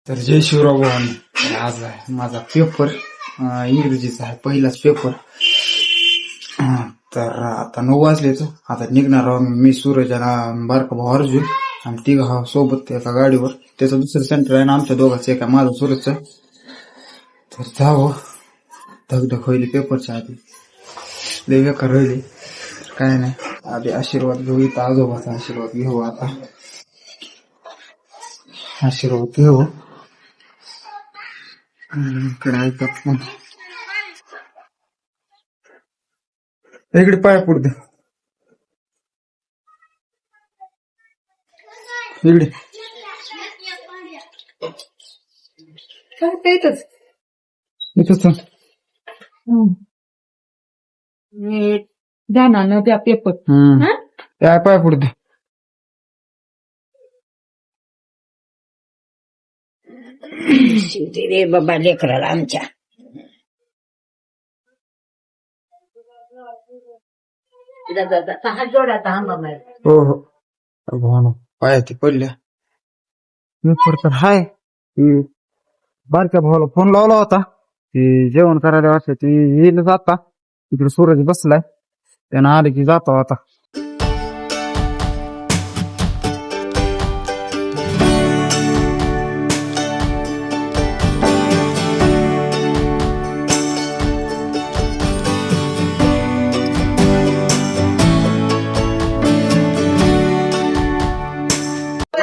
तर जय शिवराव भवानी. आज आहे माझा पेपर, इंग्रजीचा आहे, पहिलाच पेपर. तर आता 9 वाजले. आता निघणार आहोत मी, सूरज आणि बारका भाऊ अर्जुन, आणि तिघा सोबत एका गाडीवर. त्याचं दुसरं सेंटर आहे ना आमच्या दोघांचं, एका माझं सूरजचं. तर जावं, धगधग होईल पेपरच्या आधी, लय बेकार राहिली. काय नाही, आधी आशीर्वाद घेऊ, इथं आजोबाचा आशीर्वाद घेऊ. आता आशीर्वाद घेऊ. इकडे ऐकत नाही, इकडे पाय पुढे इकडे इथंच द्या ना द्या पेपर. काय पाय पुढे शिवते रे बाबा लेकराला आमच्या. हात जोडाचा आंबा मार. हो हो भावना पाय ते पडल्या. पेपर तर हाय. बारक्या भावाला फोन लावला होता, ती जेवण करायला वाटलं, ती येईल जाता. तिकडे सूरज बसलाय, त्यानं आले की जातो आता.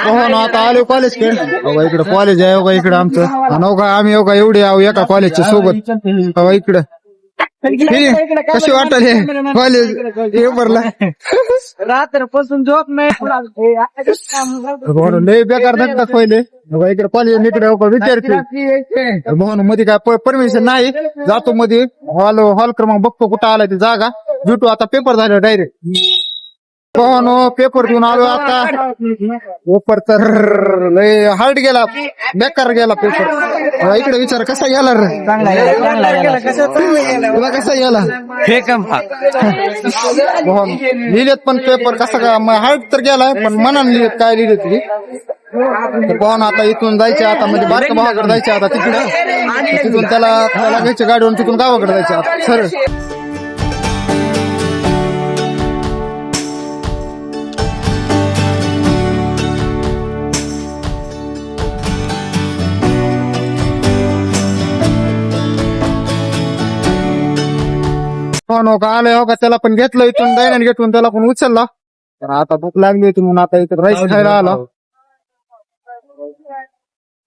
हो ना, आता आलो कॉलेज कडे. इकडे कॉलेज आहे, बघा इकडे आमचं. नव्हता आम्ही का एवढे आहो एका कॉलेजच्या सोबत. इकडे कशी वाटले कॉलेज पेपरला? रात्रपासून झोप नाही. लय बेकार धक्का पहिले. इकडे कॉलेज इकडे विचारते मोहन मध्ये काय परमिशन नाही, जातो मध्ये हॉल क्रमांक बघतो कुठं आलाय ती जागा, भेटू. आता पेपर झाले डायरेक्ट. पेपर देऊन आलो आता. पेपर तर लय हार्ड गेला, बेकार गेला पेपर. इकडे विचार कसा गेला रे? तुला कसा गेला? लिहिलेत पण पेपर कसा काय हार्ड तर गेलाय, पण मनाने लिहित काय लिहिलेत ती. पाहून आता इथून जायचे, आता म्हणजे बारक्या भावाकडे जायचे. आता तिकडे तिथून त्याला घ्यायच्या गाडीवरून तिथून गावाकडे जायचे आता सर. हो का आलंय, हो का त्याला पण घेतलं इथून दैनाने घेतून, त्याला पण उचलला. तर आता भूक लागली होती म्हणून आता इथं राईस खायला आला.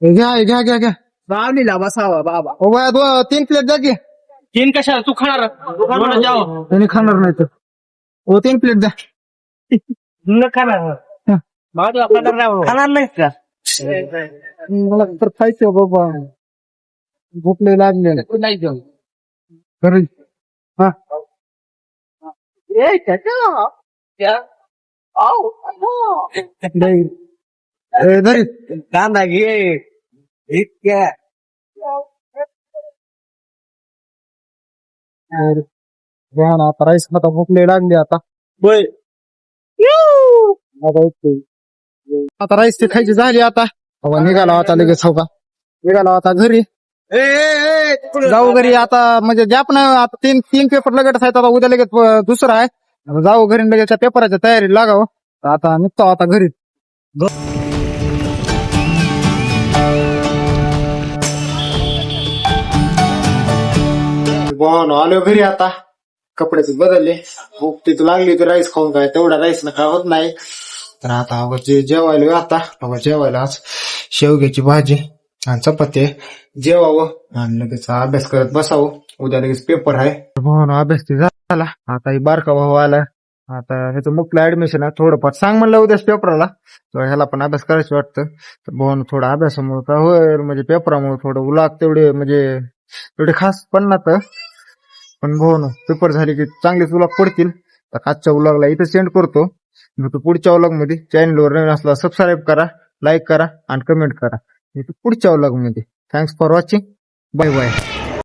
घ्या घ्या घ्या घ्या बावलीला बसावा बाबा. हो बाया 3 प्लेट द्या की. 3 कशा तू खाणार? त्यांनी खाणार नाही तर हो 3 प्लेट द्या. खाणार नाही का? मला तर खायचं बाबा, भूक लय लागले. हा कांदा घे इतक्या. आता राईस खाता, भूक लय लागली आता. आता राईस ते खायची झाली आता. निघाला आता लगेच, हो का निघाला आता घरी. जाऊ घरी आता, म्हणजे गॅप नाही आता. 3 पेपर लगेच आहेत आता, उद्या लगेच दुसरा आहे. जाऊ घरी लगेच त्या पेपराच्या तयारी लागावं. आता निघतो आता घरी. आलो घरी आता, कपडे बदलले. भूक तिथं लागली होती राईस खाऊन, काय तेवढा राईस ना काय होत नाही. तर आता जेवायला आता जेवायला आज शेवग्याची भाजी आणि चपाती. जेवावं आणि लगेच अभ्यास करत बसावं, उद्या लगेच पेपर आहे. अभ्यास ते झाला. आता ही बारका भाऊ आला, आता ह्याचं मुकलं ऍडमिशन आहे. थोडंफार सांग म्हणलं उद्याच पेपरला, तर ह्याला पण अभ्यास करायचं वाटतं. तर भाऊ थोडा अभ्यासामुळे काय होईल, म्हणजे पेपरामुळे थोडं उलाग तेवढे, म्हणजे तेवढे खास पण ना. तर पण भाऊ पेपर झाले की चांगलेच उलाग पडतील. तर आजच्या उलागला इथं सेंड करतो. भेटू पुढच्या व्लॉग मध्ये. चॅनलवर नवीन असला सबस्क्राईब करा, लाईक करा आणि कमेंट करा. पुढच्या व्लॉग मध्ये. Thanks for watching. Bye bye.